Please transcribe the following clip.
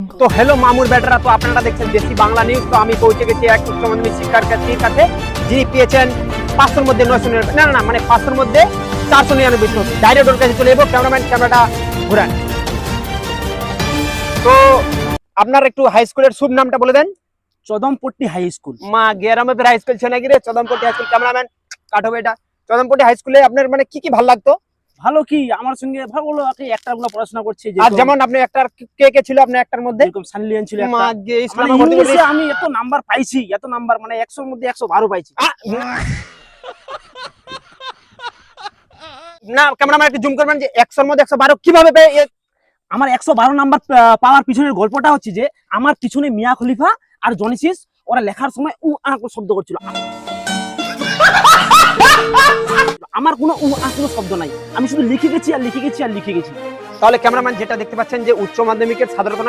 তো হ্যালো মামুর বেটারা, তো আপনারা দেখছেন দেশি বাংলা নিউজ। তো আমি পৌঁছে গেছি এক উচ্চ মাধ্যমিক শিক্ষার্থীর কাছে, যিনি পেয়েছেন 500-র মধ্যে 999, না মানে 500-র মধ্যে 499। ডাইরেক্ট ওর কাছে চলে যাবো। ক্যামেরাম্যান ক্যামেরাটা ঘুরান। তো আপনার একটু হাই স্কুলের শুভ নামটা বলে দেন। চদমপট্টি হাই স্কুল। মা গ্রামে হাই স্কুল ছিল নাকি রে? চদমপট্টি হাই স্কুল। ক্যামেরাম্যান কাটো এটা। চদমপট্টি হাই স্কুলে আপনার মানে কি ভালো লাগতো? ভালো কি আমার সঙ্গে ভালো একটা গুলো পড়াশোনা করছে, আর যেমন আপনি একটা কে ছিল আপনার একটার মধ্যে? যেরকম সানলিয়ান ছিল মা একটা। গে মানে ইসলামে ভর্তি ইংলিশে করে আমি এত নাম্বার পাইছি, এত নাম্বার মানে 100-র মধ্যে 112 পাইছি। না ক্যামেরাম্যান একটু জুম করবেন যে 100-র মধ্যে 112 কিভাবে পেয়ে? আমার 112 নাম্বার পাওয়ার পিছনের গল্পটা হচ্ছে যে আমার পিছনে মিয়া খলিফা আর জনিসিস ওরা লেখার সময় শব্দ করছিল। আমার কোনো কোনো শব্দ নাই, আমি শুধু লিখে গেছি আর লিখে গেছি আর লিখে গেছি। তাহলে ক্যামেরাম্যান যেটা দেখতে পাচ্ছেন যে উচ্চ মাধ্যমিকের সাধারণত